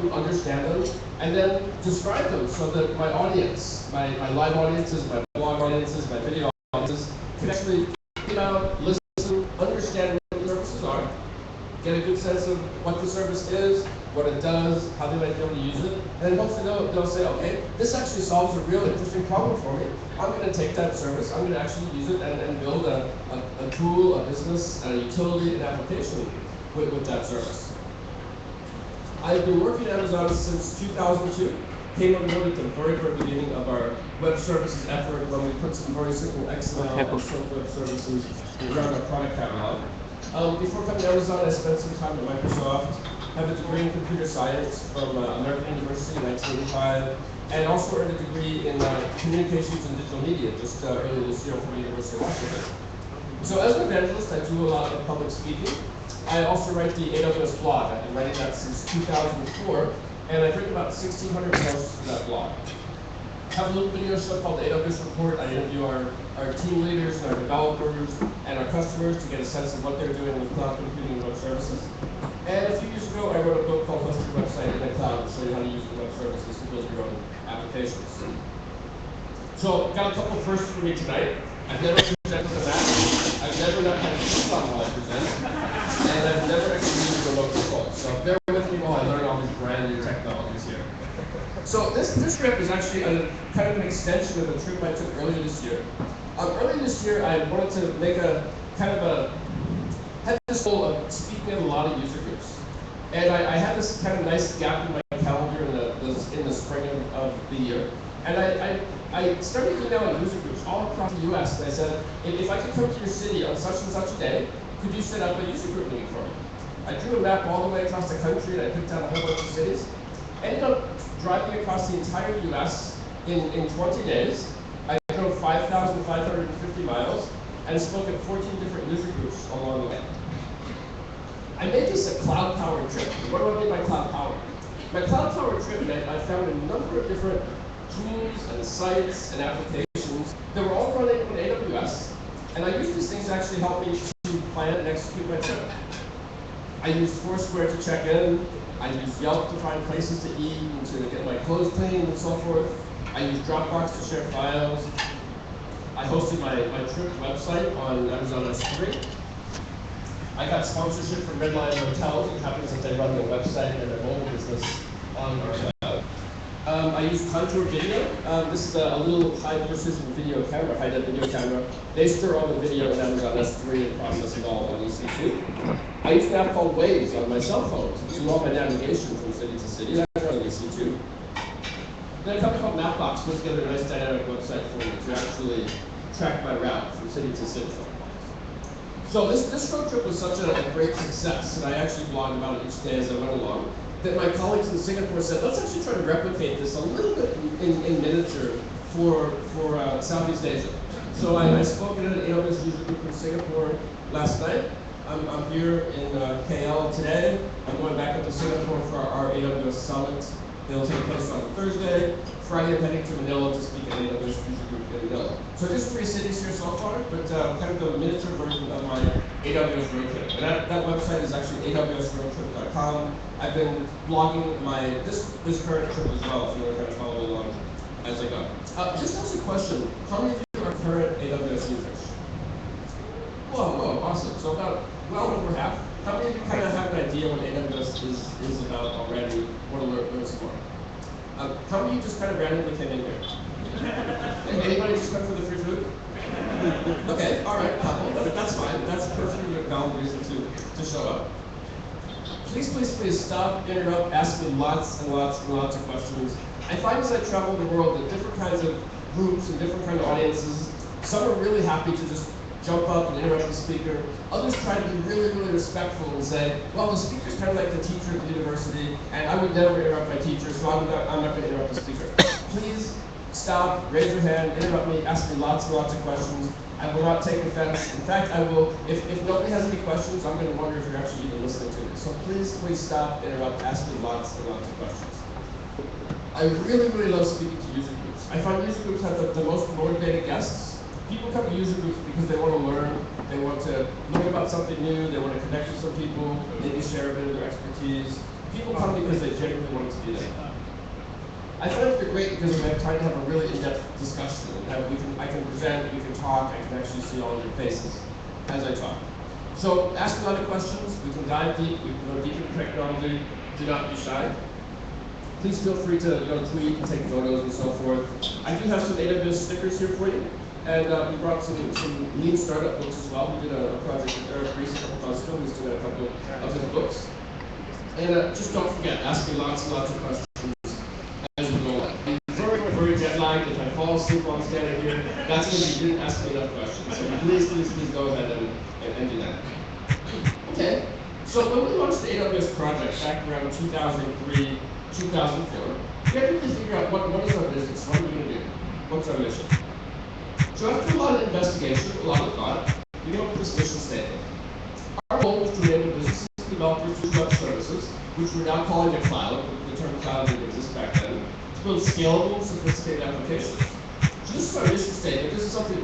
them, understand them, and then describe them so that my audience, my live audiences, my blog audiences, my video audiences can actually get out, listen, understand what the services are, get a good sense of what the service is, what it does, how they might be able to use it, and then hopefully they'll say, okay, this actually solves a real interesting problem for me. I'm going to take that service, I'm going to actually use it and build a tool, a business, a utility, an application with that service. I've been working at Amazon since 2002. Came on board at the very, very beginning of our web services effort when we put some very simple XML and SOAP web services around our product catalog. Before coming to Amazon, I spent some time at Microsoft. I have a degree in computer science from American University in 1985, and also earned a degree in communications and digital media just earlier this year from the University of Washington. So as an evangelist, I do a lot of public speaking. I also write the AWS blog. I've been writing that since 2004, and I've written about 1,600 posts for that blog. I have a little video show called the AWS Report. I interview our team leaders and our developers and our customers to get a sense of what they're doing with cloud computing and web services. And a few years ago, I wrote a book called Host Your Website in the Cloud to show you how to use the web services to build your own applications. So, got a couple firsts for me tonight. I've never presented a Mac. I've never not had a system while I present. And I've never actually used remote control. So bear with me while I learn all these brand new technologies here. So this trip is actually kind of an extension of a trip I took earlier this year. Earlier this year, I wanted to make had this goal of speaking at a lot of user groups. And I had this kind of nice gap in my calendar in the spring of the year. And I started emailing user groups all across the US, and I said, if I could come to your city on such and such a day, could you set up a user group meeting for me? I drew a map all the way across the country, and I picked out a whole bunch of cities. Ended up driving across the entire US in 20 days. I drove 5,550 miles and spoke at 14 different user groups along the way. I made this a cloud-powered trip. What do I mean by cloud-powered? My cloud-powered trip meant I found a number of different tools and sites and applications that were all running on AWS, and I used these things to actually help me to plan and execute my trip. I used Foursquare to check in. I used Yelp to find places to eat and to get my clothes cleaned and so forth. I used Dropbox to share files. I hosted my trip website on Amazon S3. I got sponsorship from Redline Hotels. It happens that they run their website and their mobile business on our cloud. I used Contour Video. This is a little high-precision video camera, high-def video camera. They store all the video in Amazon S3 and process it all on EC2. I used an app called Waze on my cell phone to do all my navigation from city to city. That's on EC2. Then a company called Mapbox put together a nice dynamic website for me to actually track my route from city to city. So this road trip was such a great success, and I actually blogged about it each day as I went along, that my colleagues in Singapore said, let's actually try to replicate this a little bit in miniature for Southeast Asia. So I spoke at an AWS user group in Singapore last night. I'm here in KL today. I'm going back up to Singapore for our AWS Summit. It'll take place on Thursday. Friday, I'm heading to Manila to speak at AWS user group in Manila. So just 3 cities here so far, but kind of the miniature version of my AWS road trip. And that website is actually awsroadtrip.com. I've been blogging this current trip as well, if you want to kind of follow along as I go. Just ask a question. How many of you are current AWS users? Whoa, awesome. So about well over half. How many of you kind of have an idea what AWS is about already? Want to learn some more? How many of you just kind of randomly came in here? Anybody just come for the free food? Okay, all right, that's fine. That's a perfectly valid reason to show up. Please stop, interrupt, ask me lots and lots and lots of questions. I find as I travel the world that different kinds of groups and different kind of audiences, some are really happy to just jump up and interrupt the speaker. Others try to be really, really respectful and say, well, the speaker's kind of like the teacher at the university, and I would never interrupt my teacher, so I'm not going to interrupt the speaker. Please stop, raise your hand, interrupt me, ask me lots and lots of questions. I will not take offense. In fact, I will, if nobody has any questions, I'm going to wonder if you're actually even listening to me. So please stop, interrupt, ask me lots and lots of questions. I really, really love speaking to user groups. I find user groups have the most motivated guests. People come to user groups because they want to learn, they want to learn about something new, they want to connect with some people, maybe share a bit of their expertise. People come because they genuinely want to I find it great because I'm trying to have a really in-depth discussion. And I can present, we can talk, I can actually see all your faces as I talk. So ask a lot of questions, we can dive deep, we can go deep into technology, do not be shy. Please feel free to tweet and take photos and so forth. I do have some AWS stickers here for you. And we brought some lean startup books as well. We did a project with Eric Reese a couple months ago. We still got a couple of his books. And just don't forget, ask me lots and lots of questions as we go on. I'm very jet lagged. If I fall asleep while I'm standing here, that's because you didn't ask me enough questions. So please go ahead and do that. Okay, so when we launched the AWS project back around 2003, 2004, we had to really figure out what is our business, what are we going to do, what's our mission. So after a lot of investigation, a lot of thought, we came up with this mission statement. Our goal was to enable businesses and developers to web services, which we're now calling the cloud, the term cloud didn't exist back then, to build scalable, sophisticated applications. So this is our mission statement. This is something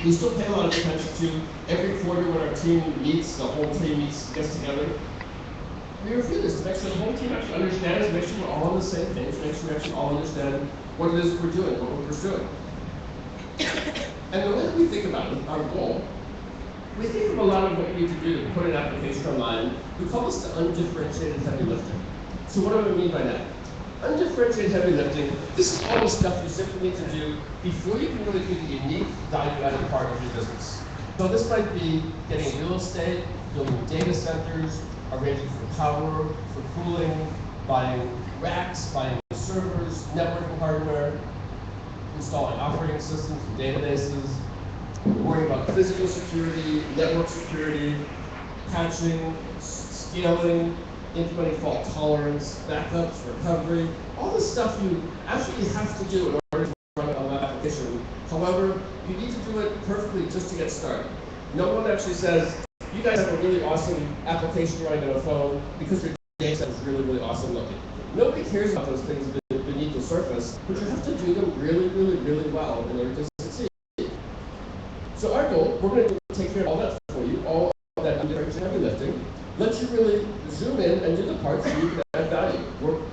we still pay a lot of attention to. Every quarter when our team meets, the whole team gets together, we review this to make sure the whole team actually understands, make sure we're all on the same page, make sure we actually all understand what it is we're doing, what we're pursuing. And the way that we think about it, our goal, we think of a lot of what you need to do to put an application online. We call this the undifferentiated heavy lifting. So what do I mean by that? Undifferentiated heavy lifting, this is all the stuff you simply need to do before you can really do the unique value-added part of your business. So this might be getting real estate, building data centers, arranging for power, for cooling, buying racks, buying servers, networking hardware, installing operating systems and databases, worrying about physical security, network security, patching, scaling, implementing fault tolerance, backups, recovery, all the stuff you absolutely have to do in order to run a web application. However, you need to do it perfectly just to get started. No one actually says, you guys have a really awesome application running on a phone because your data set is really, really awesome looking. Nobody cares about those things beneath the surface, but you have to do them really, really, really well in order to succeed. So our goal, we're going to take care of all that for you, all of that undifferentiated heavy lifting, let you really zoom in and do the parts so you can add value,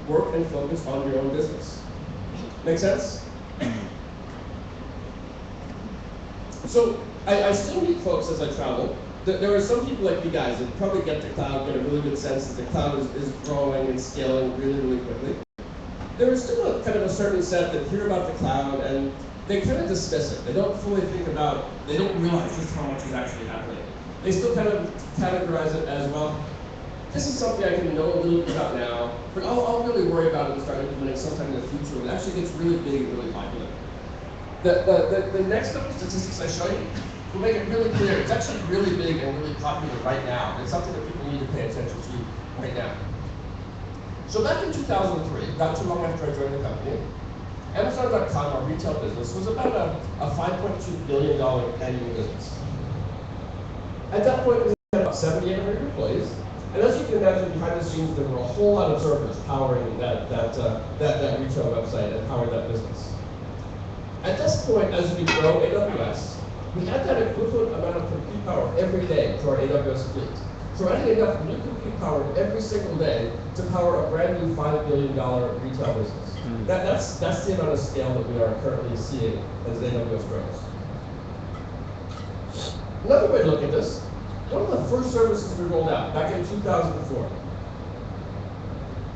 work and focus on your own business. Make sense? So I still meet folks as I travel. There are some people like you guys that probably get the cloud, get a really good sense that the cloud is growing and scaling really, really quickly. There is still kind of a certain set that hear about the cloud and they kind of dismiss it. They don't fully think about, they don't realize just how much is actually happening. They still kind of categorize it as, well, this is something I can know a little bit about now, but I'll really worry about it and start implementing sometime in the future when it actually gets really big and really popular. The next couple of statistics I show you will make it really clear. It's actually really big and really popular right now. It's something that people need to pay attention to right now. So back in 2003, not too long after I joined the company, Amazon.com, our retail business, was about a $5.2 billion annual business. At that point, we had about 7,800 employees, and as you can imagine, behind the scenes, there were a whole lot of servers powering that retail website and powering that business. At this point, as we grow AWS, we add that equivalent amount of compute power every day to our AWS fleet. So we're adding enough new compute power every single day to power a brand new $5 billion retail business. That's the amount of scale that we are currently seeing as AWS grows. Another way to look at this, one of the first services we rolled out back in 2004,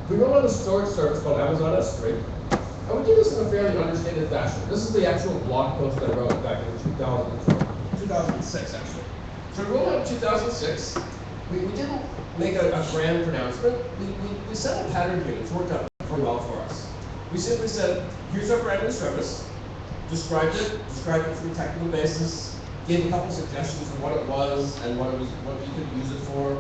we rolled out a storage service called Amazon S3, and we did this in a fairly understated fashion. This is the actual blog post I wrote back in 2006, actually. So we rolled out in 2006. We didn't make a grand pronouncement. We set a pattern here that's worked out very well for us. We simply said, here's our brand new service, described it from a technical basis, gave a couple suggestions of what it was and what you could use it for,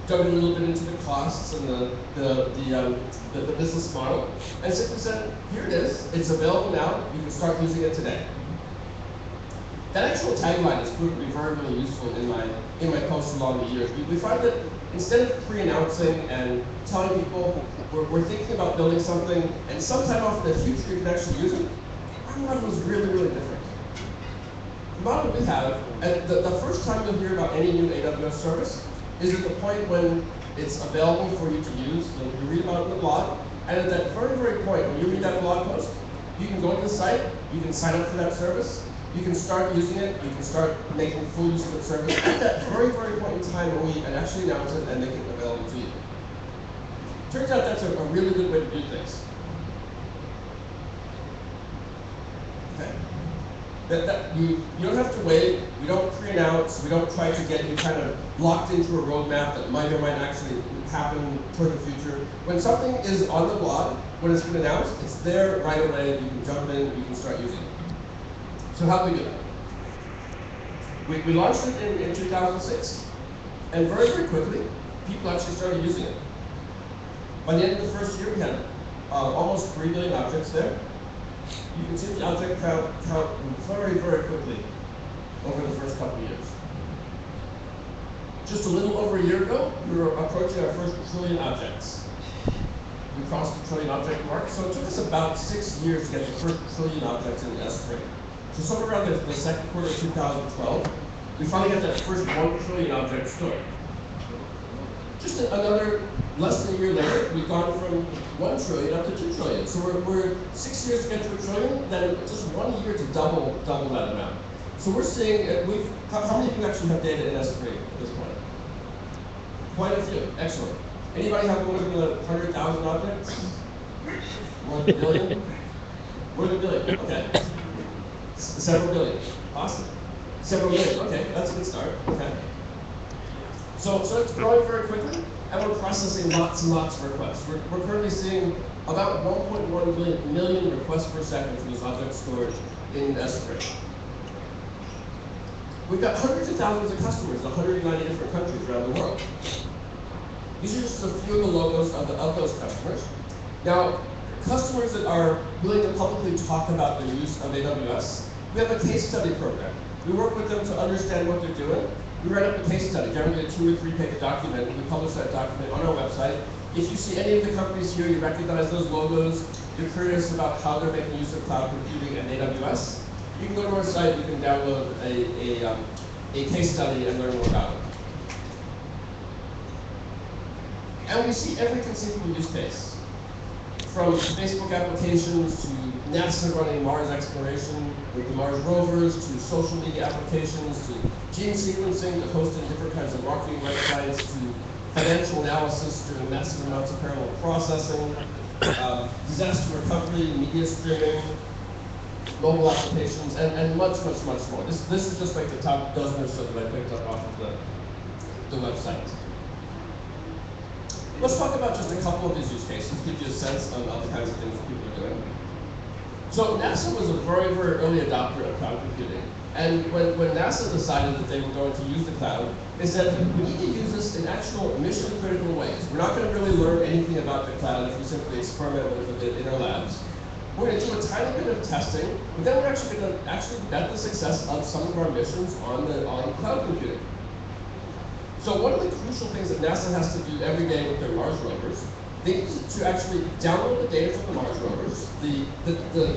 dug a little bit into the costs and the business model, and simply said, here it is, it's available now, you can start using it today. That actual tagline has proved to be very, really useful in my posts along the years. We find that instead of pre-announcing and telling people we're thinking about building something and sometime off in the future you can actually use it, our model is really, really different. The model we have, and the first time you'll hear about any new AWS service is at the point when it's available for you to use. You read about it in the blog, And at that very, very point, when you read that blog post, you can go to the site, you can sign up for that service, you can start using it, you can start making full use of the service at that very, very point in time when we actually announce it and make it available to you. Turns out that's a really good way to do things. Okay. You don't have to wait, we don't pre-announce, we don't try to get you kind of locked into a roadmap that might or might actually happen toward the future. When something is on the blog, when it's been announced, it's there right away, you can jump in, you can start using it. So how do we do that? We launched it in 2006, and very, very quickly, people actually started using it. By the end of the first year, we had almost 3 million objects there. You can see the object count very, very quickly over the first couple of years. Just a little over a year ago, we were approaching our first trillion objects. We crossed the trillion object mark, so it took us about 6 years to get the first trillion objects in S3. So somewhere around the second quarter of 2012, we finally got that first 1 trillion object store. Just another less than a year later, we've gone from 1 trillion up to 2 trillion. So we're 6 years to get to a trillion, then just 1 year to double that amount. So we're seeing, how many of you actually have data in S3 at this point? Quite a few, excellent. Anybody have more than 100,000 objects? More than a billion? More than a billion, okay. Several billion, awesome. Several million, okay, that's a good start, okay. So it's growing very quickly, and we're processing lots and lots of requests. We're currently seeing about 1.1 million requests per second for this object storage in S3. We've got hundreds of thousands of customers in 190 different countries around the world. These are just a few of the logos of those customers. Now, customers that are willing to publicly talk about their use of AWS, we have a case study program. We work with them to understand what they're doing. We write up a case study, generally a 2 or 3 page document, and we publish that document on our website. If you see any of the companies here, you recognize those logos, you're curious about how they're making use of cloud computing and AWS, you can go to our site, you can download a case study and learn more about it. And we see every conceivable use case, from Facebook applications to NASA running Mars exploration with the Mars rovers, to social media applications, to gene sequencing, to hosting different kinds of marketing websites, to financial analysis during massive amounts of parallel processing, disaster recovery, media streaming, mobile applications, and much, much, much more. This is just like the top dozen or so that I picked up off of the website. Let's talk about just a couple of these use cases, give you a sense of the kinds of things that people are doing. So NASA was a very, very early adopter of cloud computing. And when NASA decided that they were going to use the cloud, they said, we need to use this in actual mission-critical ways. We're not going to really learn anything about the cloud if we simply experiment with it in our labs. We're going to do a tiny bit of testing, but then we're actually going to bet the success of some of our missions on cloud computing. So one of the crucial things that NASA has to do every day with their Mars rovers, they need to actually download the data from the Mars rovers, the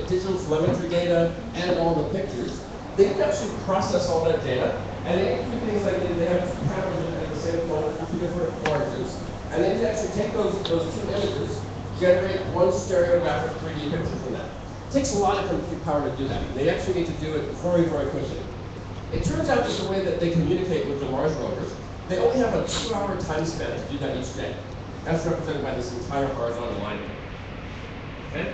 digital telemetry data, and all the pictures. They can actually process all that data, and they can do things like they have 2 cameras at the same phone for 2 different origins, and they can actually take those 2 images, generate one stereographic 3D picture from that. It takes a lot of compute power to do that, and they actually need to do it very, very quickly. It turns out that the way that they communicate with the Mars rovers, they only have a 2-hour time span to do that each day. That's represented by this entire horizontal line. Okay?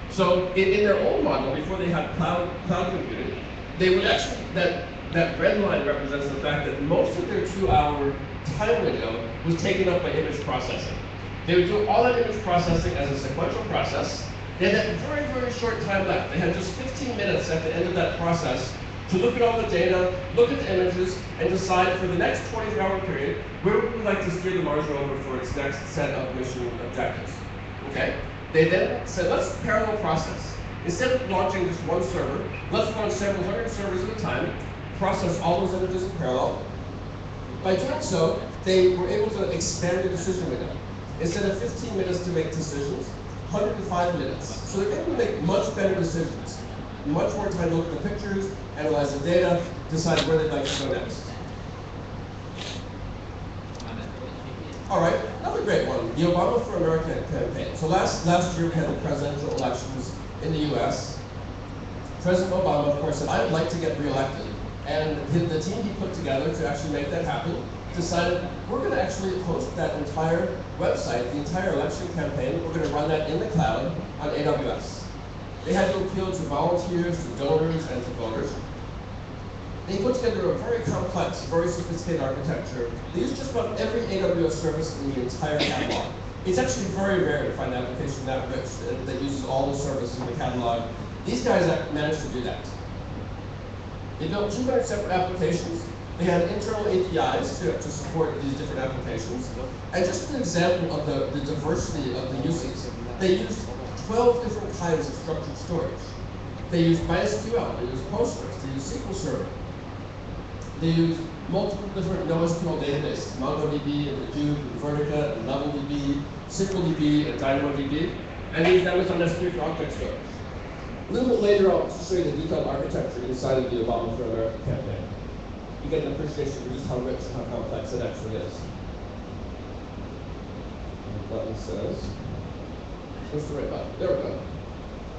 So in their old model, before they had cloud computing, they would actually, that red line represents the fact that most of their 2-hour time window was taken up by image processing. They would do all that image processing as a sequential process. They had that very, very short time left. They had just 15 minutes at the end of that process to look at all the data, look at the images, and decide for the next 24-hour period, where would we like to steer the Mars rover for its next set of mission objectives, okay? They then said, let's parallel process. Instead of launching just one server, let's launch several hundred servers at a time, process all those images in parallel. By doing so, they were able to expand the decision window. Instead of 15 minutes to make decisions, 105 minutes. So they're able to make much better decisions. Much more time to look at the pictures, analyze the data, decide where they'd like to go next. All right, another great one. the Obama for America campaign. So last year we had the presidential elections in the US. President Obama, of course, said, I'd like to get reelected. And the team he put together to actually make that happen decided we're going to actually host that entire website, the entire election campaign, we're going to run that in the cloud on AWS. They had to appeal to volunteers, to donors, and to voters. They put together a very complex, very sophisticated architecture. They use just about every AWS service in the entire catalog. It's actually very rare to find an application that rich that uses all the services in the catalog. These guys managed to do that. They built 200 separate applications. They had internal APIs to support these different applications. And just an example of the diversity of the uses, they used 12 different kinds of structured storage. They used MySQL, they used Postgres, they used SQL Server. They used multiple different NoSQL databases, MongoDB, and Hadoop, and Vertica, and LevelDB, SQLDB, and DynamoDB, and they used Amazon S3 for object storage. A little bit later, I'll show you the detailed architecture inside of the Obama for America campaign. You get an appreciation for just how rich and how complex it actually is. The button says, what's the right button? There we go.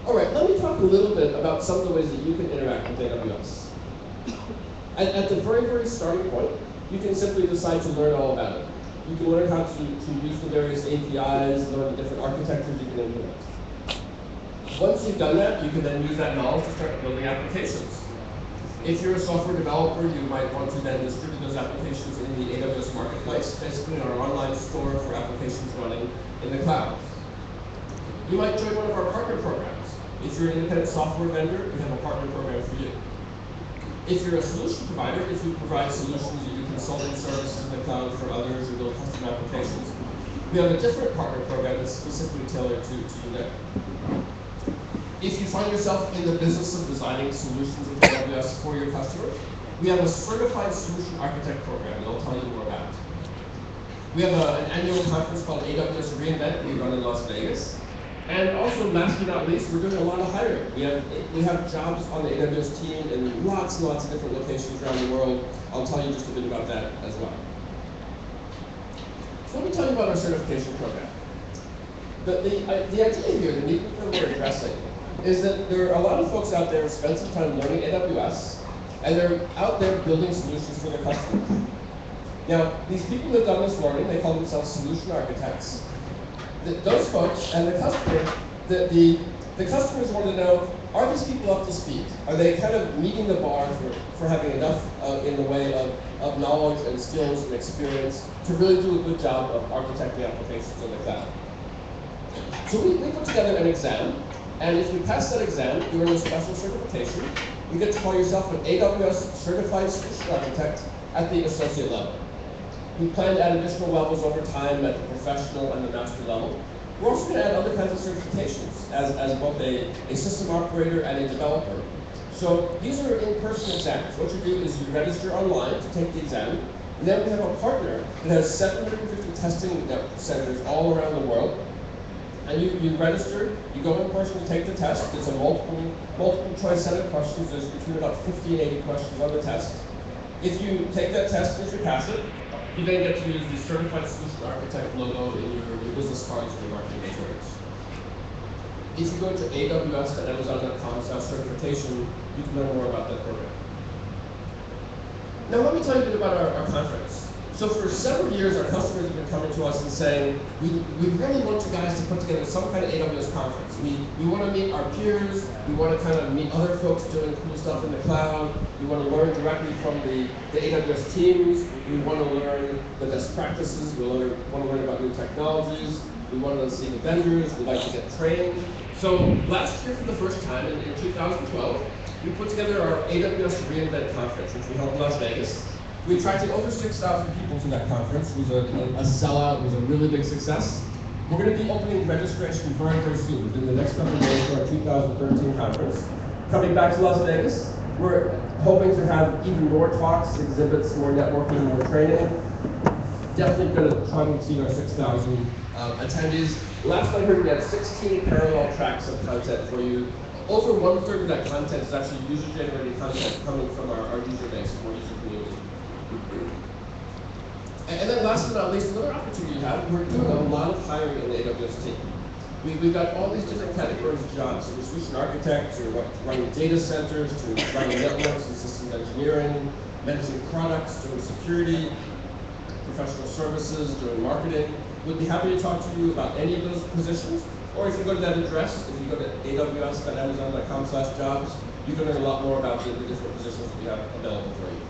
All right, let me talk a little bit about some of the ways that you can interact with AWS. At the very, very starting point, you can simply decide to learn all about it. You can learn how to use the various APIs, learn the different architectures you can implement. Once you've done that, you can then use that knowledge to start building applications. If you're a software developer, you might want to then distribute those applications in the AWS Marketplace, basically our online store for applications running in the cloud. You might join one of our partner programs. If you're an independent software vendor, we have a partner program for you. If you're a solution provider, if you provide solutions, you do consulting services in the cloud for others, or build custom applications, we have a different partner program that's specifically tailored to you there. If you find yourself in the business of designing solutions with AWS for your customers, we have a certified solution architect program, and I'll tell you more about it. We have an annual conference called AWS reInvent we run in Las Vegas. And also, last but not least, we're doing a lot of hiring. We have jobs on the AWS team in lots and lots of different locations around the world. I'll tell you just a bit about that as well. So let me tell you about our certification program. The idea here, the need that we're addressing, is that there are a lot of folks out there who spend some time learning AWS, and they're out there building solutions for their customers. Now, these people who've done this learning, they call themselves solution architects. Those folks and the customer, the customers want to know, are these people up to speed? Are they kind of meeting the bar for having enough in the way of knowledge and skills and experience to really do a good job of architecting applications in the cloud? So we put together an exam, and if you pass that exam, you earn a special certification. You get to call yourself an AWS Certified Solution Architect at the associate level. We plan to add additional levels over time at the professional and the master level. We're also going to add other kinds of certifications as both a system operator and a developer. So these are in-person exams. What you do is you register online to take the exam, and then we have a partner that has 750 testing centers all around the world. And you register, you go in person to take the test. It's a multiple choice set of questions. There's between about 50 and 80 questions on the test. If you take that test and if you pass it, you then get to use the Certified Solution Architect logo in your business cards and your marketing materials. If you go to aws.amazon.com/certification, you can learn more about that program. Now let me tell you a bit about our conference. So for several years, our customers have been coming to us and saying, we really want you guys to put together some kind of AWS conference. We want to meet our peers. We want to kind of meet other folks doing cool stuff in the cloud. We want to learn directly from the AWS teams. We want to learn the best practices. We want to learn about new technologies. We want to see the vendors. We'd like to get trained. So last year, for the first time in 2012, we put together our AWS reInvent conference, which we held in Las Vegas. We attracted over 6,000 people to that conference. It was a sellout. It was a really big success. We're going to be opening registration very, very soon, within the next couple of days for our 2013 conference. Coming back to Las Vegas, we're hoping to have even more talks, exhibits, more networking, more training. Definitely going to try to exceed our 6,000 attendees. Last I heard, we had 16 parallel tracks of content for you. Over 1/3 of that content is actually user-generated content coming from our user base, from our user community. And then last but not least, another opportunity you have, we're doing a lot of hiring in the AWS team. We've got all these different categories of jobs, so solution architects, to running data centers, to running networks and systems engineering, managing products, doing security, professional services, doing marketing. We'd be happy to talk to you about any of those positions. Or if you go to that address, if you go to aws.amazon.com/jobs, you can learn a lot more about the different positions that we have available for you.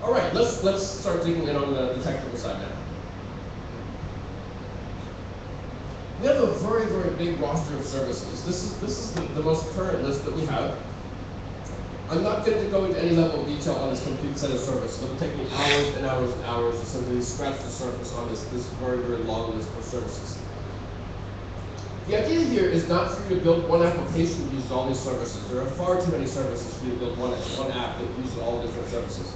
All right, let's start digging in on the technical side now. We have a very, very big roster of services. This is the most current list that we have. I'm not going to go into any level of detail on this complete set of services. It'll take me hours and hours and hours to simply scratch the surface on this very, very long list of services. The idea here is not for you to build one application that uses all these services. There are far too many services for you to build one app that uses all the different services.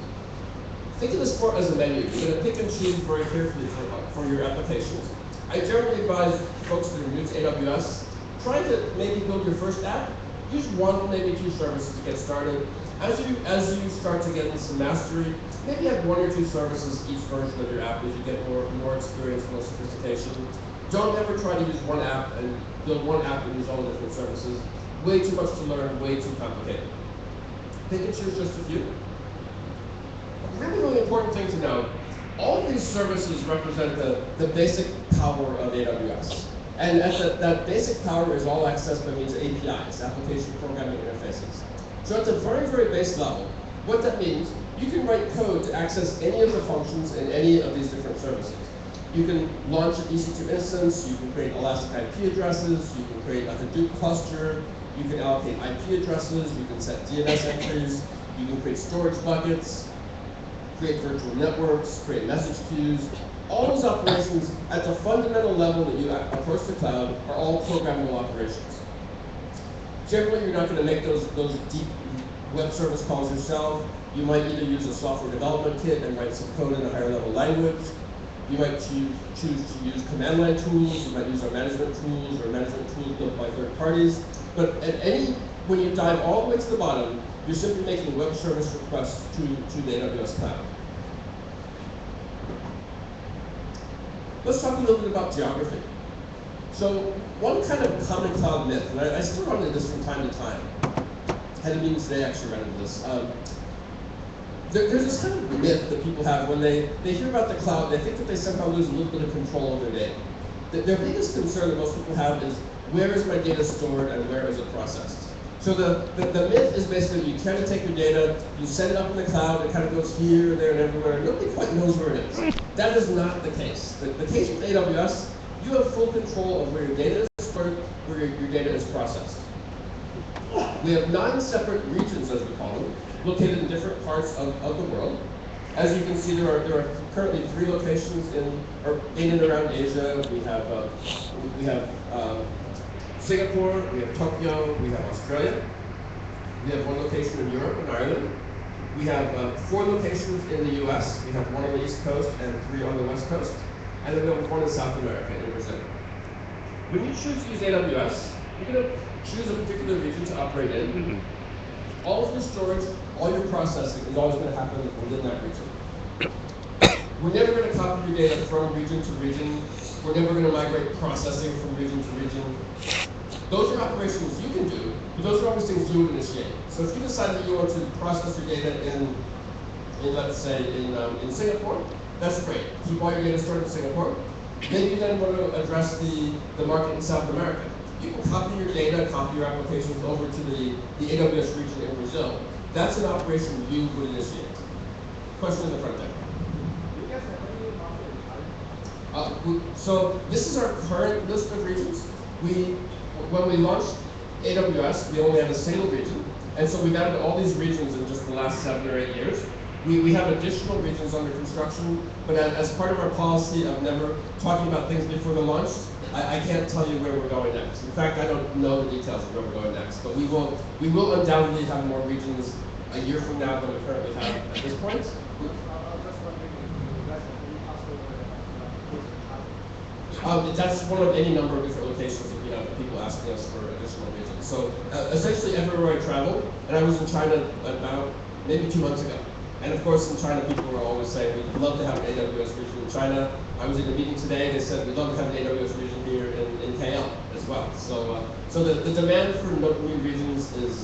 Think of this more as a menu. You're going to pick and choose very carefully for your applications. I generally advise folks that are new to AWS, try to maybe build your first app. Use one, maybe two services to get started. As you start to get into some mastery, maybe have one or two services each version of your app as you get more experience, more sophistication. Don't ever try to use one app and build one app and use all the different services. Way too much to learn, way too complicated. Pick and choose just a few. A really, really important thing to know, all of these services represent the basic power of AWS. And that basic power is all accessed by means of APIs, application programming interfaces. So at the very, very base level, what that means, you can write code to access any of the functions in any of these different services. You can launch an EC2 instance, you can create elastic IP addresses, you can create a Hadoop cluster, you can allocate IP addresses, you can set DNS entries, you can create storage buckets, create virtual networks, create message queues. All those operations at the fundamental level that you approach the cloud are all programmable operations. Generally, you're not going to make those deep web service calls yourself. You might either use a software development kit and write some code in a higher level language. You might choose to use command line tools. You might use our management tools or management tools built by third parties. But when you dive all the way to the bottom, you're simply making web service requests to the AWS cloud. Let's talk a little bit about geography. So one kind of common cloud myth, and I still run into this from time to time. I had a meeting today actually ran into this. There's this kind of myth that people have when they hear about the cloud, they think that they somehow lose a little bit of control of their data. Their biggest concern that most people have is, where is my data stored and where is it processed? So the myth is basically you kind of take your data, you set it up in the cloud, it kind of goes here, there, and everywhere. Nobody quite knows where it is. That is not the case. The case with AWS, you have full control of where your data is stored, where your data is processed. We have 9 separate regions, as we call them, located in different parts of the world. As you can see, there are currently 3 locations in and around Asia. We have Singapore, we have Tokyo, we have Australia. We have 1 location in Europe and Ireland. We have 4 locations in the US. We have 1 on the East Coast and 3 on the West Coast. And then we have 1 in South America, in Brazil. When you choose to use AWS, you're going to choose a particular region to operate in. All of your storage, all your processing is always going to happen within that region. We're never going to copy your data from region to region. We're never going to migrate processing from region to region. Those are operations you can do, but those are always things you would initiate. So if you decide that you want to process your data in let's say, in Singapore, that's great. Keep all your data stored in Singapore. Then you then want to address the market in South America. You can copy your data, copy your applications over to the AWS region in Brazil. That's an operation you would initiate. Question in the front there. You guys have any market? So this is our current list of regions. When we launched AWS, we only had a single region, and so we've added all these regions in just the last 7 or 8 years. We have additional regions under construction, but as part of our policy of never talking about things before the launch, I can't tell you where we're going next. In fact, I don't know the details of where we're going next, but we will undoubtedly have more regions a year from now than we currently have at this point. That's one of any number of different locations that we have people asking us for additional regions. So essentially everywhere I travel, and I was in China about maybe 2 months ago. And of course, in China, people were always saying, we'd love to have an AWS region in China. I was in a meeting today, they said, we'd love to have an AWS region here in KL as well. So the demand for new regions is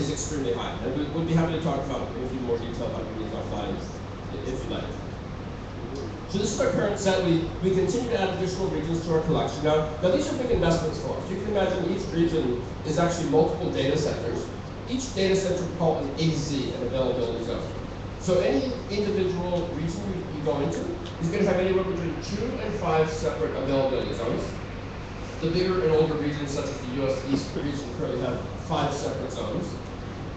extremely high. And we'd be happy to talk about in a few more detail about regions offline if you'd like. So this is our current set. We continue to add additional regions to our collection. Now these are big investments for us. You can imagine each region is actually multiple data centers. Each data center we call an AZ, an availability zone. So any individual region you go into is going to have anywhere between 2 and 5 separate availability zones. The bigger and older regions, such as the US East region, currently have 5 separate zones.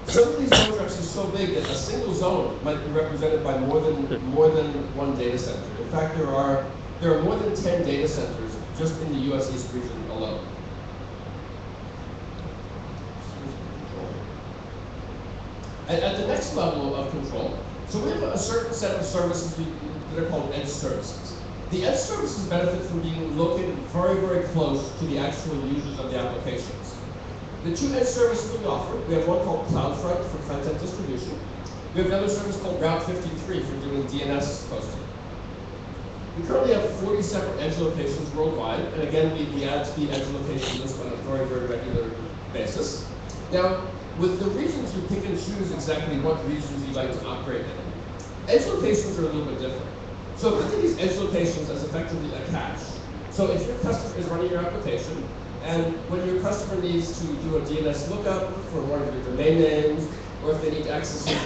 Some of these zones are actually so big that a single zone might be represented by more than one data center. In fact, there are more than 10 data centers just in the US East region alone. At the next level of control, so we have a certain set of services that are called edge services. The edge services benefit from being located very, very close to the actual users of the applications. The 2 edge services that we offer, we have one called CloudFront for content distribution. We have another service called Route 53 for doing DNS posting. We currently have 40 separate edge locations worldwide, and again, we add to the edge location list on a very, very regular basis. Now, with the regions, you pick and choose exactly what regions you'd like to operate in. Edge locations are a little bit different. So think of these edge locations as effectively a cache. So if your customer is running your application, and when your customer needs to do a DNS lookup for one of your domain names, or if they need to access your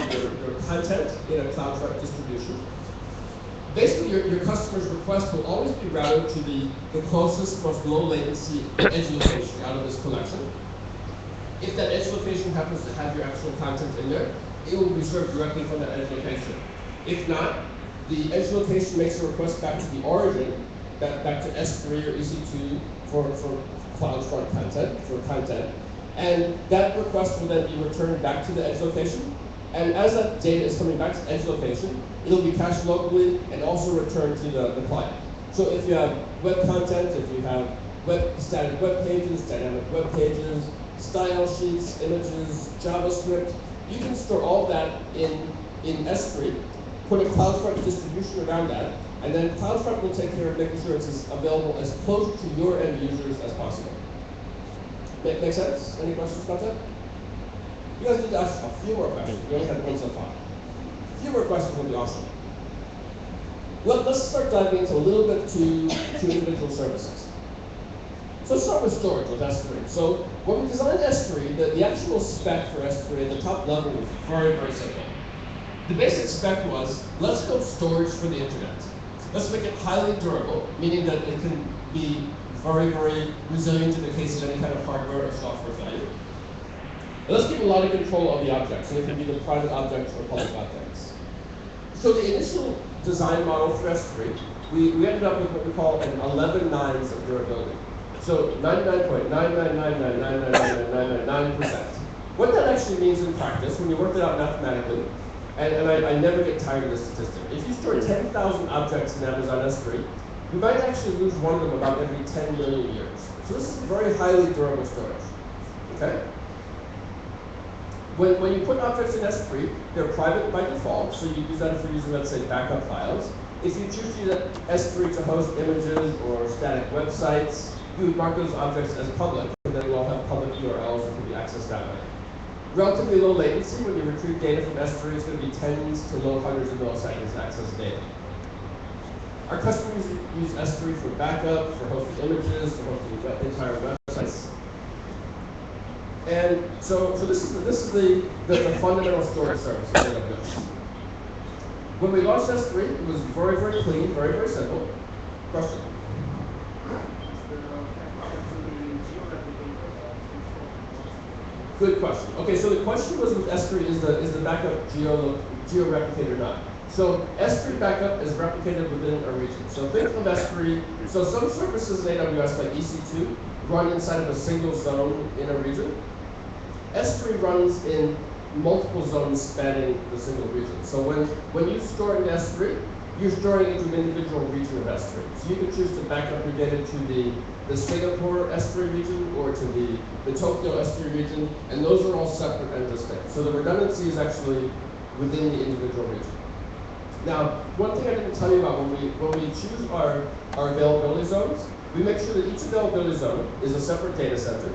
content in a CloudFront distribution, basically your customer's request will always be routed to the closest, most low latency edge location out of this collection. If that edge location happens to have your actual content in there, it will be served directly from that edge location. If not, the edge location makes a request back to the origin, back to S3 or EC2 for CloudFront content, and that request will then be returned back to the edge location. And as that data is coming back to the edge location, it'll be cached locally and also returned to the client. So if you have web content, if you have static web pages, dynamic web pages, style sheets, images, JavaScript, you can store all of that in S3, put a CloudFront distribution around that, and then CloudFront will take care of making sure it's as available as close to your end users as possible. Make sense? Any questions about that? You guys need to ask a few more questions. We only had one so far. A few more questions would be awesome. Well, let's start diving into a little bit to individual services. So let's start with storage with S3. So when we designed S3, the actual spec for S3 at the top level was very, very simple. The basic spec was, let's build storage for the internet. Let's make it highly durable, meaning that it can be very, very resilient in the case of any kind of hardware or software failure. And let's keep a lot of control of the objects, so it can be the private objects or public objects. So the initial design model for S3, we ended up with what we call an 11 nines of durability. So 99.999999999%. What that actually means in practice, when you work it out mathematically, and I never get tired of this statistic, if you store 10,000 objects in Amazon S3, you might actually lose one of them about every 10 million years. So this is very highly durable storage. Okay? When you put objects in S3, they're private by default, so you use that if you're using, let's say, backup files. If you choose to use S3 to host images or static websites, you would mark those objects as public, and then you all have public URLs that can be accessed that way. Relatively low latency. When you retrieve data from S3, it's going to be tens to low hundreds of milliseconds to access data. Our customers use S3 for backup, for hosting images, for hosting entire websites. And so this is the fundamental storage service of AWS. When we launched S3, it was very, very clean, very, very simple. Question? Good question. Okay, so the question was with S3, is the backup geo-replicated or not? So S3 backup is replicated within a region. So think of S3, so some services in AWS like EC2 run inside of a single zone in a region. S3 runs in multiple zones spanning the single region. So when you store in S3, you're storing into an individual region of S3. So you can choose to back up your data to the Singapore S3 region or to the Tokyo S3 region, and those are all separate and distinct. So the redundancy is actually within the individual region. Now, one thing I didn't tell you about when we choose our availability zones, we make sure that each availability zone is a separate data center.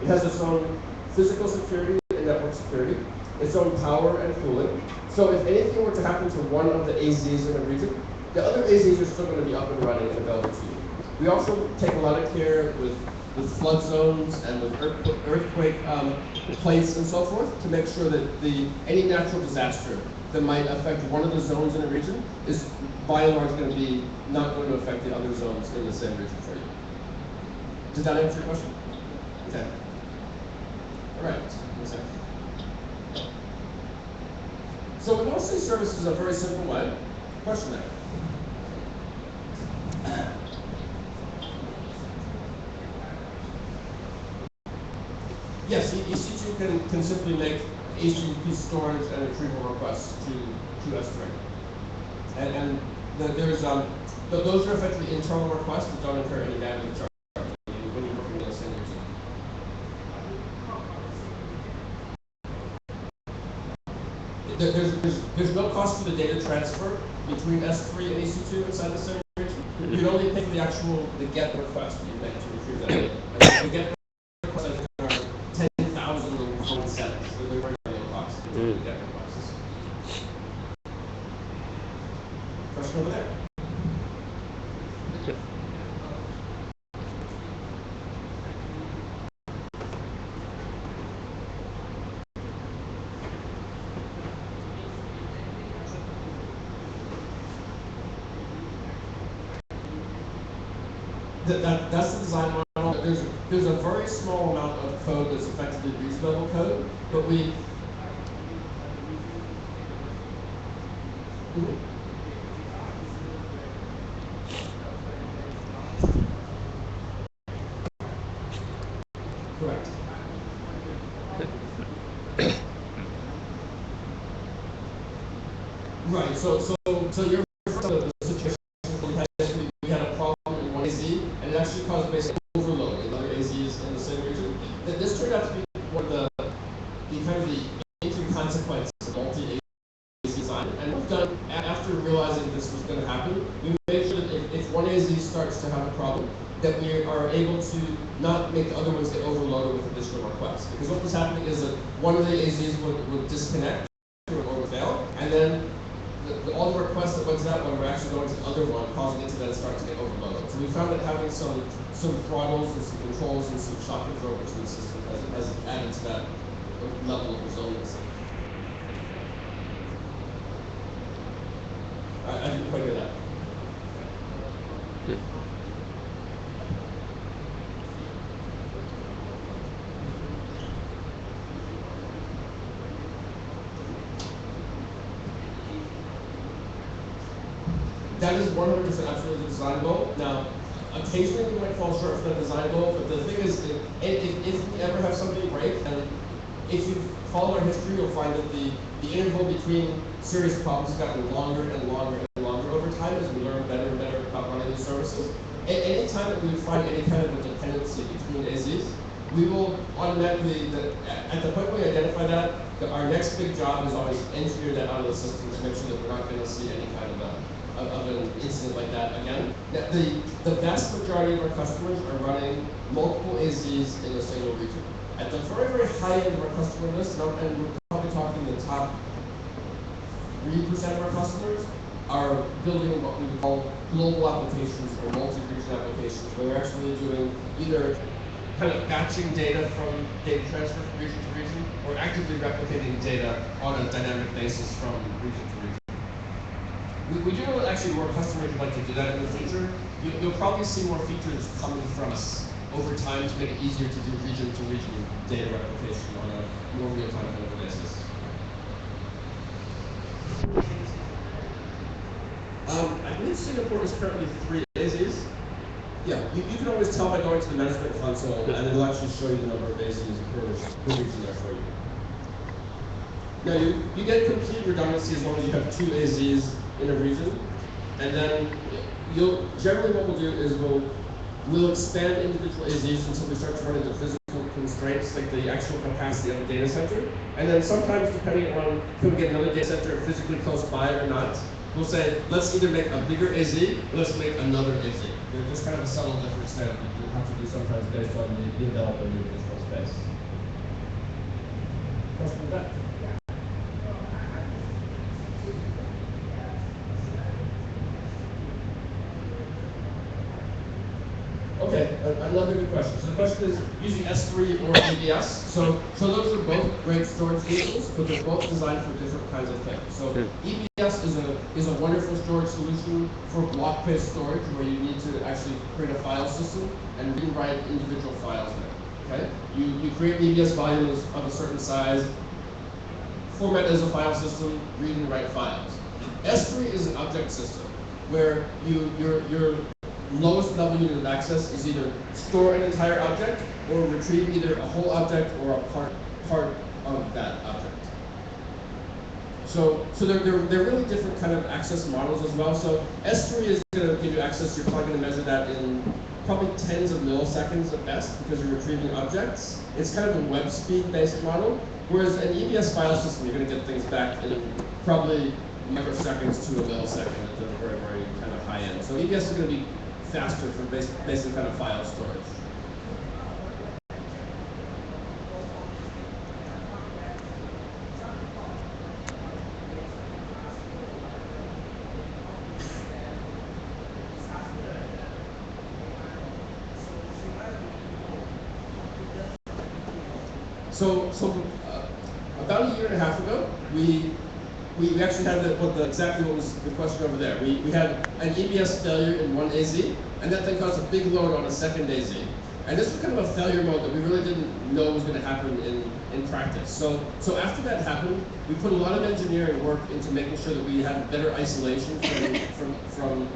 It has its own physical security and network security, its own power and cooling. So if anything were to happen to one of the AZs in a region, the other AZs are still going to be up and running and available to you. We also take a lot of care with flood zones and with earthquake plates and so forth to make sure that any natural disaster that might affect one of the zones in a region is by and large going to be not going to affect the other zones in the same region for you. Does that answer your question? Okay. All right. One second. So we want to see services in a very simple way. Question there. Yes, EC2 can simply make HTTP storage and retrieval requests to S3. And those are effectively internal requests that don't incur any bandwidth charge when you're working in the same region. There's no cost for the data transfer between S3 and EC2 inside the same region. You can only pay for the GET request that you make to retrieve that data. And the GET request, I think, are 10,000 phone settings. So they're very low cost to GET requests. Question over there. That's the design model. There's a very small amount of code that's effectively reasonable code, but we. Correct. Right. So you're referring to the situation where we had a problem in one AZ, and it actually caused basic overload in other AZs in the same region. This turned out to be one of the kind of the interesting consequences of multi-AZ design. And we've done, after realizing this was going to happen, we made sure that if one AZ starts to have a problem, that we are able to not make the other ones get overloaded with additional requests. Because what was happening is that one of the AZs would disconnect or would fail, and then all the requests that went to that one were actually going to the other one, causing it to then start to get overloaded. So we found that having some throttles and some controls and some shock absorbers in the system has added to that level of resiliency. I didn't quite get that. That is 100% absolutely the design goal. Now, occasionally we might fall short from that design goal, but the thing is, if we ever have something break, and if you follow our history, you'll find that the interval between serious problems has gotten longer and longer and longer over time as we learn better and better about running these services. Any time that we find any kind of a dependency between AZs, we will automatically, at the point we identify that, our next big job is always engineer that out of the system to make sure that we're not going to see any kind of an incident like that again. The vast majority of our customers are running multiple AZs in a single region. At the very, very high end of our customer list, and we're probably talking the top 3% of our customers, are building what we would call global applications or multi-region applications, where they're actually doing either kind of batching data from data transfer from region to region, or actively replicating data on a dynamic basis from region to region. We do know actually more customers would like to do that in the future. You'll probably see more features coming from us over time to make it easier to do region-to-region data replication on a more real-time kind of basis. I believe Singapore is currently 3 AZs. Yeah, you can always tell by going to the management console, and it'll actually show you the number of AZs per region there for you. Now, you get complete redundancy as long as you have 2 AZs in a region, and then generally what we'll do is we'll expand individual AZs until we start to run into physical constraints, like the actual capacity of the data center. And then sometimes, depending on if we get another data center physically close by or not, we'll say, let's either make a bigger AZ, or let's make another AZ. There's kind of a subtle difference there that you have to do sometimes based on the developer in your physical space. Question with that? Okay, another good question. So the question is using S3 or ABS. So those are both great storage vehicles, but they're both designed for different kinds of things. So EBS is a wonderful storage solution for block-based storage, where you need to actually create a file system and rewrite individual files there. Okay, you create EBS volumes of a certain size, format as a file system, read and write files. S3 is an object system where your lowest level unit of access is either store an entire object or retrieve either a whole object or a part of that object. So they're really different kind of access models as well. So S3 is going to give you access. You're probably going to measure that in probably tens of milliseconds at best because you're retrieving objects. It's kind of a web speed based model. Whereas an EBS file system, you're going to get things back in probably microseconds to a millisecond at the very, very kind of high end. So EBS is going to be faster for basic kind of file storage. So about a year and a half ago, we actually had exactly what was the question over there. We had an EBS failure in one AZ, and that thing caused a big load on a second AZ. And this was kind of a failure mode that we really didn't know was going to happen in practice. So after that happened, we put a lot of engineering work into making sure that we had better isolation from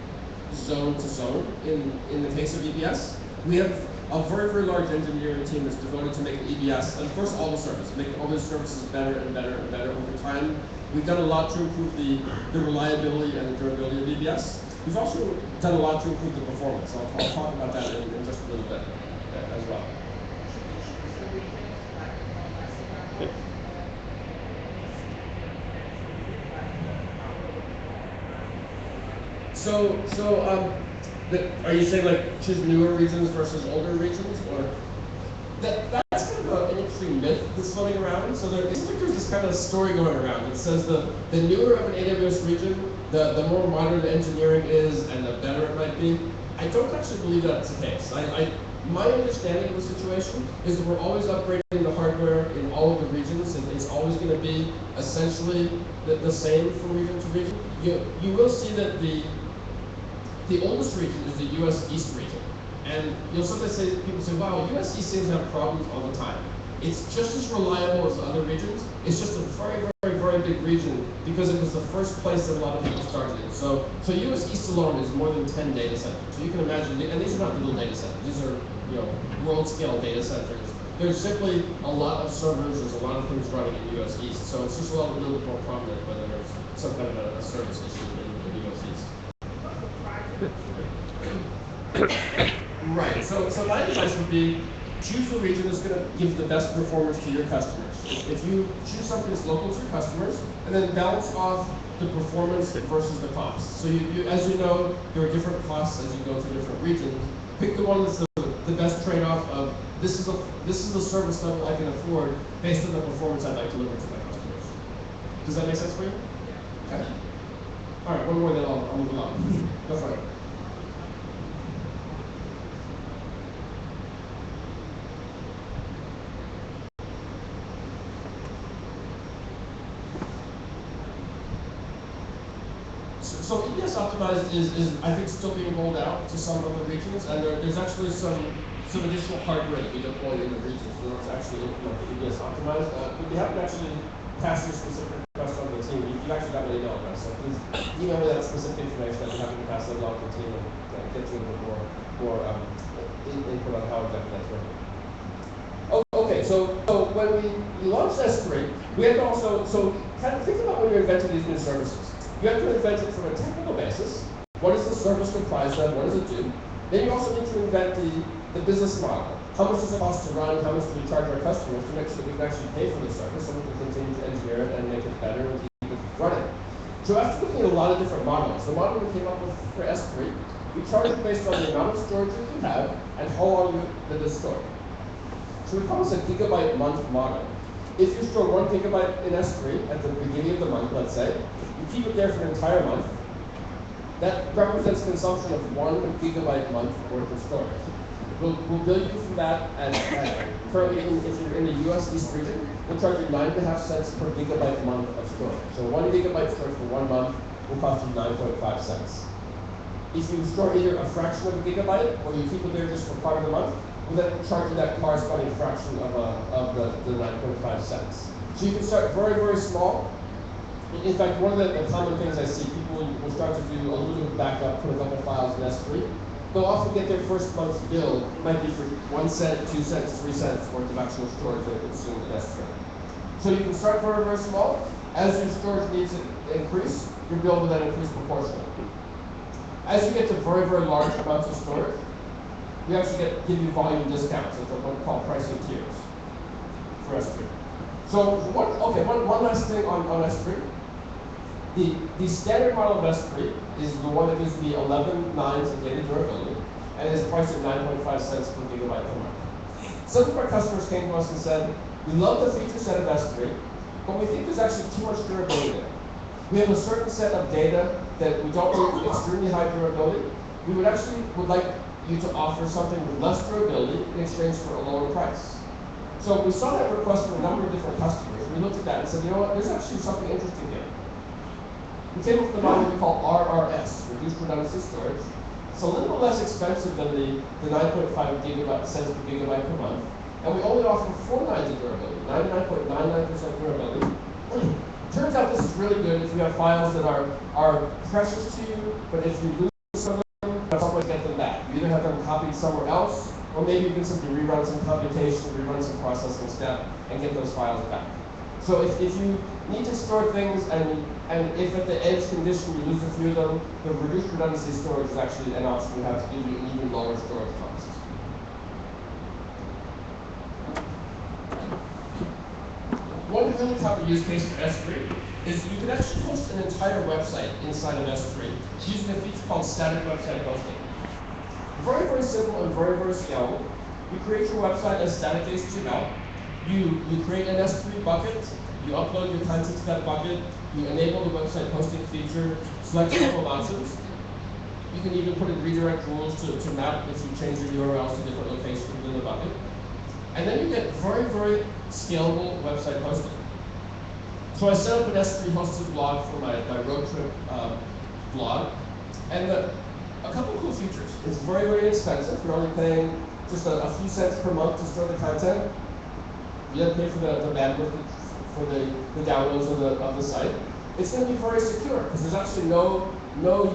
zone to zone in the case of EBS. We have a very, very large engineering team that's devoted to making EBS, and of course all the services, making all these services better and better and better over time. We've done a lot to improve the reliability and the durability of EBS. We've also done a lot to improve the performance. I'll talk about that in just a little bit as well. Are you saying like choose newer regions versus older regions, or that's kind of an interesting myth that's floating around. So there's this kind of story going around that says the newer of an AWS region, the more modern the engineering is and the better it might be. I don't actually believe that's the case. My understanding of the situation is that we're always upgrading the hardware in all of the regions, and it's always going to be essentially the same from region to region. You will see that the oldest region is the US East region. And you'll sometimes people say, wow, US East seems to have problems all the time. It's just as reliable as other regions. It's just a very, very, very big region because it was the first place that a lot of people started in. So US East alone is more than 10 data centers. So you can imagine, and these are not little data centers. These are world scale data centers. There's simply a lot of servers, there's a lot of things running in US East. So it's just a little bit more prominent whether there's some kind of a service issue in US East. Right. So my advice would be choose the region that's going to give the best performance to your customers. If you choose something that's local to your customers, and then balance off the performance versus the cost. So as you know, there are different costs as you go through different regions. Pick the one that's the best trade-off of this is the service level I can afford based on the performance I'd like to deliver to my customers. Does that make sense for you? Okay. All right. One more, then I'll move along. Go for it. So EBS optimized is I think still being rolled out to some other regions, and there's actually some additional hardware that we deploy in the regions that it's actually implement EBS optimized. We haven't actually passed your specific request on the team. You've actually got my email address, so please email me that specific information. I'd be happy to pass that along to the team and get you a bit more input on how exactly that's working. Okay, so when we launched S3, we had to also kind of think about when you're inventing these new services. You have to invent it from a technical basis. What is the service comprised of? What does it do? Then you also need to invent the business model. How much does it cost to run? How much do we charge our customers to make sure that we can actually pay for the service, so we can continue to engineer it and make it better and keep it running? So after looking at a lot of different models, the model we came up with for S3, we charge it based on the amount of storage you can have and how long it is stored. So we call this a gigabyte month model. If you store 1 gigabyte in S3 at the beginning of the month, let's say, you keep it there for an entire month, that represents consumption of 1 gigabyte month worth of storage. We'll bill you for that, and currently, if you're in the US East region, we'll charge you 9.5 cents per gigabyte month of storage. So 1 gigabyte storage for 1 month will cost you 9.5 cents. If you store either a fraction of a gigabyte, or you keep it there just for part of the month, we'll then charge you that corresponding fraction of the 9.5 cents. So you can start very, very small. In fact, one of the common things I see, people will start to do a little bit of backup, put a couple files in S3. They'll often get their first month's bill, might be for 1 cent, 2 cents, 3 cents worth of actual storage that they consume in S3. So you can start very, very small. As your storage needs increase, your bill will then increase proportionally. As you get to very, very large amounts of storage, we actually give you volume discounts, which are what we call pricing tiers for S3. So one last thing on S3. The standard model of S3 is the one that gives me 11 nines of data durability and is priced at 9.5 cents per gigabyte per month. Some of our customers came to us and said, we love the feature set of S3, but we think there's actually too much durability there. We have a certain set of data that we don't need extremely high durability. We would like you to offer something with less durability in exchange for a lower price. So we saw that request from a number of different customers. We looked at that and said, you know what, there's actually something interesting here. We came up with a model we call RRS, reduced redundancy storage. It's a little less expensive than the 9.5 cents per gigabyte per month. And we only offer 4 nines of durability, 99.99% durability. Turns out this is really good if you have files that are precious to you, but if you lose some of them, you have some way to get them back. You either have them copied somewhere else, or maybe you can simply rerun some computation, rerun some processing step, and get those files back. So if you need to store things, and if at the edge condition you lose a few of them, the reduced redundancy storage is actually an option we have to give you an even lower storage cost. One really common use case for S3 is you can actually host an entire website inside of S3 using a feature called static website hosting. Very, very simple and very, very scalable. You create your website as static HTML. You create an S3 bucket, you upload your content to that bucket, you enable the website hosting feature, select a couple of options. You can even put in redirect rules to map if you change your URLs to different locations within the bucket. And then you get very, very scalable website hosting. So I set up an S3 hosted blog for my road trip blog, and a couple of cool features. It's very, very inexpensive. You're only paying just a few cents per month to store the content. You don't pay for the bandwidth for the downloads of the site. It's going to be very secure because there's actually no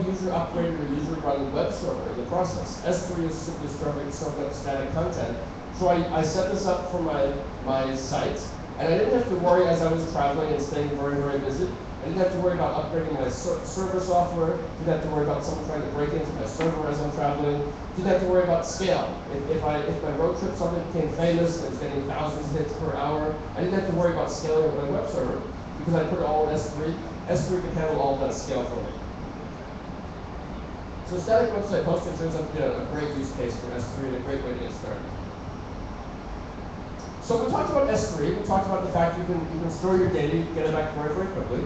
user upgraded or user run web server in the process. S3 is simply serving up static content. So I set this up for my site, and I didn't have to worry as I was traveling and staying very, very busy. I didn't have to worry about upgrading my server software. Didn't have to worry about someone trying to break into my server as I'm traveling. Didn't have to worry about scale. If my road trip suddenly became famous and was getting thousands of hits per hour, I didn't have to worry about scaling with my web server because I put it all in S3. S3 can handle all of that scale for me. So static website hosting turns out to be a great use case for S3 and a great way to get started. So we talked about S3, we talked about the fact you can store your data, you can get it back very, very quickly.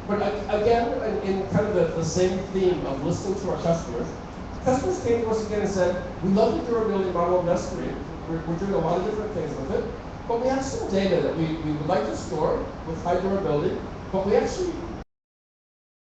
But again, in kind of the same theme of listening to our customers came to us again and said, we love the durability model of S3. We're doing a lot of different things with it. But we have some data that we would like to store with high durability, but we actually